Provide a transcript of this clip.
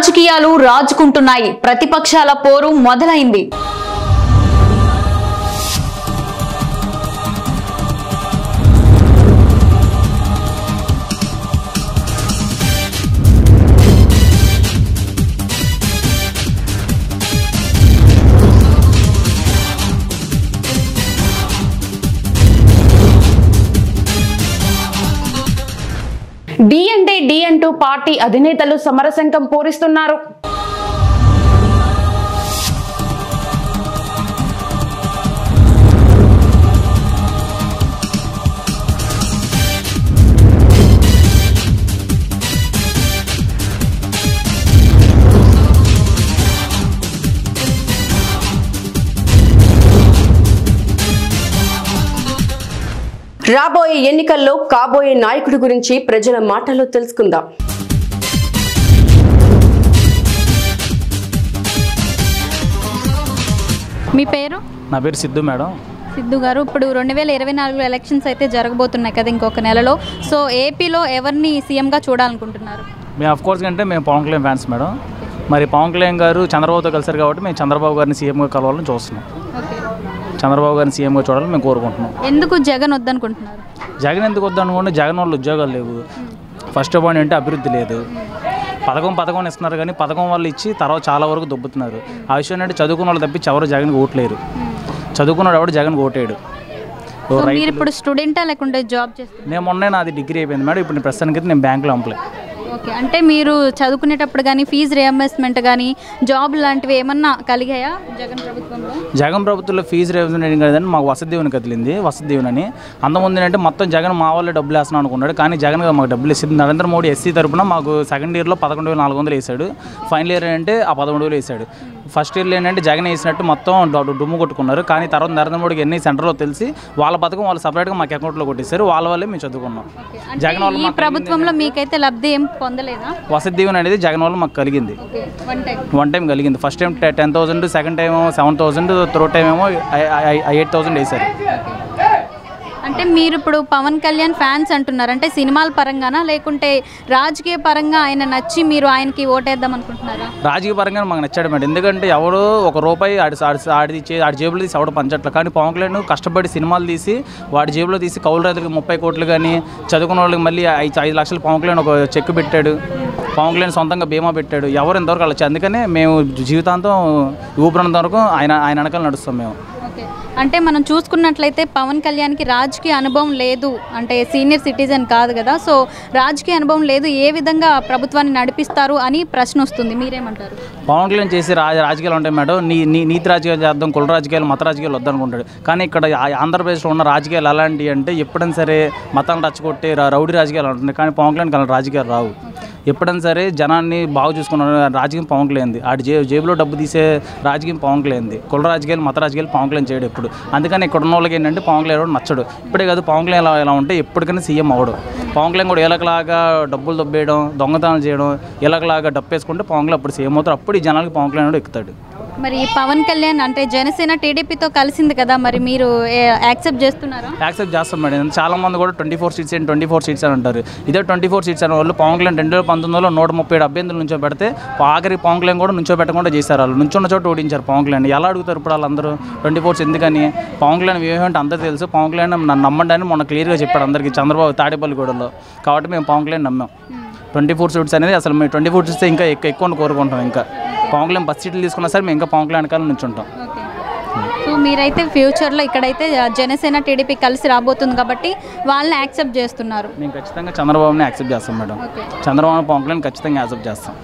రాజకీయాలు రాజుకుంటున్నాయి. ప్రతిపక్షాల పోరు మొదలైంది. డి అంటే డి అంటూ పార్టీ అధినేతలు సమరశంఖం పూరిస్తున్నారు. రాబోయే ఎన్నికల్లో కాబోయే నాయకుడి గురించి ప్రజల మాటల్లో తెలుసుకుందాం. మీ పేరు? నా పేరు సిద్ధు మేడం. సిద్ధు గారు, ఇప్పుడు 2024 ఎలక్షన్స్ అయితే జరగబోతున్నాయి కదా ఇంకొక నెలలో. సో ఏపీలో ఎవరిని సీఎంగా చూడాలనుకుంటున్నారు? మేము అఫ్కోర్స్ అంటే మేము పవన్ కళ్యాణ్ ఫ్యాన్స్ మేడం. మరి పవన్ కళ్యాణ్ గారు చంద్రబాబుతో కలిసారు కాబట్టి మేము చంద్రబాబు గారిని సీఎంగా కలవాలని చూస్తున్నాం. చంద్రబాబు గారిని సీఎంగా చూడాలని మేము కోరుకుంటున్నాం. ఎందుకు జగన్ వద్దనుకుంటున్నారు? జగన్ ఎందుకు వద్దనుకోండి, జగన్ వాళ్ళు ఉద్యోగాలు లేవు. ఫస్ట్ ఆఫ్ ఆల్ అంటే అభివృద్ధి లేదు. పథకం ఇస్తున్నారు కానీ పథకం వాళ్ళు ఇచ్చి తర్వాత చాలా వరకు దొబ్బుతున్నారు. ఆ విషయం అంటే చదువుకున్న వాళ్ళు తప్పించి ఎవరు జగన్కి ఓట్లేరు. చదువుకున్నాడు ఎవడు జగన్కి ఓటేడు. మీరు ఇప్పుడు స్టూడెంటా లేకుంటే జాబ్ చేస్తారు? నేను మొన్నే నాది డిగ్రీ అయిపోయింది మేడం. ఇప్పుడు ప్రస్తుతానికి నేను బ్యాంకులో ఎంప్లాయ్. ఓకే, అంటే మీరు చదువుకునేటప్పుడు కానీ ఫీజు రియంబర్స్మెంట్ కానీ జాబ్ లాంటివి ఏమన్నా కలిగాయా జగన్ ప్రభుత్వంలో? జగన్ ప్రభుత్వంలో ఫీజు రియంబర్స్మెంట్ కదండి, మాకు వసతి దీవెన కదిలింది. వసతి దీవెన అని అంతకుముందు అంటే మొత్తం జగన్ మా వాళ్ళే డబ్బులు వేస్తున్నాను అనుకున్నాడు. కానీ జగన్ మాకు డబ్బులు ఇస్తుంది. నరేంద్ర మోడీ ఎస్సీ తరపున మాకు సెకండ్ ఇయర్లో 11,400 వేసాడు. ఫైనల్ ఇయర్ అంటే ఆ 13,000 వేసాడు. ఫస్ట్ ఇయర్లో ఏంటంటే జగన్ వేసినట్టు మొత్తం డుమ్ము కొట్టుకున్నారు. కానీ తర్వాత నరేంద్ర మోడీకి ఎన్ని సెంటర్లో తెలిసి వాళ్ళ పథకం వాళ్ళు సపరేట్గా మాకు అకౌంట్లో కొట్టేశారు. వాళ్ళ వల్లే మేము చదువుకున్నాం. జగన్ వాళ్ళు ఈ ప్రభుత్వంలో మీకైతే లబ్ధి ఏం పొందలేదా? వసతి దీవెన అనేది జగన్ వల్ల మాకు కలిగింది. వన్ టైం కలిగింది. First time 10,000, second time 7,000, third time ఏమో 8,000 వేశారు. అంటే మీరు ఇప్పుడు పవన్ కళ్యాణ్ ఫ్యాన్స్ అంటున్నారు, అంటే సినిమాల పరంగానా లేకుంటే రాజకీయ పరంగా ఆయన నచ్చి మీరు ఆయనకి ఓటేద్దాం అనుకుంటున్నారా? రాజకీయ పరంగా మాకు నచ్చాడు మేడం. ఎందుకంటే ఎవడో ₹1 ఆడి జేబులో తీసి ఎవడో పంచట్ల. కానీ పవన్ కళ్యాణ్ కష్టపడి సినిమాలు తీసి వాడి జేబులో తీసి కౌలు రైతులకు 30 కోట్లు కానీ చదువుకున్న వాళ్ళకి మళ్ళీ 5 లక్షలు పవన్ కళ్యాణ్ ఒక చెక్ పెట్టాడు. పవన్ కళ్యాణ్ సొంతంగా బీమా పెట్టాడు. ఎవరు ఎంతవరకు వెళ్ళచ్చు. అందుకనే మేము జీవితాంతం ఊపిరినంత వరకు ఆయన వెనకాల నడుస్తాం మేము. అంటే మనం చూసుకున్నట్లయితే పవన్ కళ్యాణ్కి రాజకీయ అనుభవం లేదు, అంటే సీనియర్ సిటిజన్ కాదు కదా. సో రాజకీయ అనుభవం లేదు, ఏ విధంగా ప్రభుత్వాన్ని నడిపిస్తారు అని ప్రశ్న వస్తుంది. మీరేమంటారు? పవన్ కళ్యాణ్ చేసి రాజకీయాలు ఉంటాయి మేడం. నీతి రాజకీయాలు చేద్దాం, కుల రాజకీయాలు, మత రాజకీయాలు వద్దనుకుంటాడు. కానీ ఇక్కడ ఆంధ్రప్రదేశ్లో ఉన్న రాజకీయాలు అలాంటివి అంటే ఎప్పుడైనా సరే మతాన్ని రచ్చగొట్టే రౌడీ రాజకీయాలు ఉంటున్నాయి. కానీ పవన్ కళ్యాణ్ అలాంటి రాజకీయాలు రావు. ఎప్పుడైనా సరే జనాన్ని బాగు చూసుకున్న రాజకీయం పవన్ కళ్యాణ్. ఆడి జేబులో డబ్బు తీసే రాజకీయం పవన్ కళ్యాణ్. కుల రాజకీయాలు, మత రాజకీయాలు పవన్ కళ్యాణ్ చేయడు ఎప్పుడు. అందుకని ఇక్కడ ఉన్న వాళ్ళకి ఏంటంటే పవన్ కళ్యాణ్ నచ్చడు. ఇప్పుడే కాదు, పవన్ కళ్యాణ్ ఎలా ఉంటే ఎప్పటికైనా సీఎం అవ్వడు. పవన్ కళ్యాణ్ కూడా ఎలాగలాగా డబ్బులు దొబ్బేయడం, దొంగతనాలు చేయడం, ఎలాగలాగా డబ్బు వేసుకుంటే పవన్ కళ్యాణ్ అప్పుడు సీఎం అవుతారు. అప్పుడు ఈ జనాలకి పవన్ కళ్యాణ్ ఎక్కుతాడు. మరి పవన్ కళ్యాణ్ అంటే జనసేన టీడీపీతో కలిసింది కదా, మరి మీరు యాక్సెప్ట్ చేస్తున్నారా? యాక్సెప్ట్ చేస్తాం మేడం. చాలా మంది కూడా 24 సీట్స్ అని అంటారు. ఇదే 24 సీట్స్ అనే వాళ్ళు పవన్ కళ్యాణ్ 2019లో 137 అభ్యర్థులు నుంచో పెడితే ఆఖరి పవన్ కళ్యాణ్ కూడా నుంచో పెట్టకుండా చేశారు. వాళ్ళు నుంచున్న చోట ఓడించారు పవన్ కళ్యాణ్. ఎలా అడుగుతారు ఇప్పుడు వాళ్ళందరూ 24 ఎందుకని? పవన్ కళ్యాణ్ వ్యూహం అంటే అందరూ తెలుసు. పవన్ కళ్యాణ్ నన్ను నమ్మండి అని మొన్న క్లియర్గా చెప్పాడు అందరికీ చంద్రబాబు తాడేపల్లిగూడలో. కాబట్టి మేము పవన్ కళ్యాణ్ నమ్మాం. 24 సీట్స్ అనేది అసలు మేము 24 సీట్స్ ఇంకా ఎక్కువ కోరుకుంటాం. ఇంకా పవన్ కళ్యాణ్ 10 సీట్లు తీసుకున్నా సరే మేము ఇంకా పవన్ కళ్యాణ్ వెనకాల నుంచి ఉంటాం. సో మీరైతే ఫ్యూచర్లో ఇక్కడైతే జనసేన టీడీపీ కలిసి రాబోతుంది కాబట్టి వాళ్ళని యాక్సెప్ట్ చేస్తున్నారు? మేము ఖచ్చితంగా చంద్రబాబుని యాక్సెప్ట్ చేస్తాం మేడం. చంద్రబాబు పవన్ కళ్యాణ్ ఖచ్చితంగా యాక్సెప్ట్ చేస్తాం.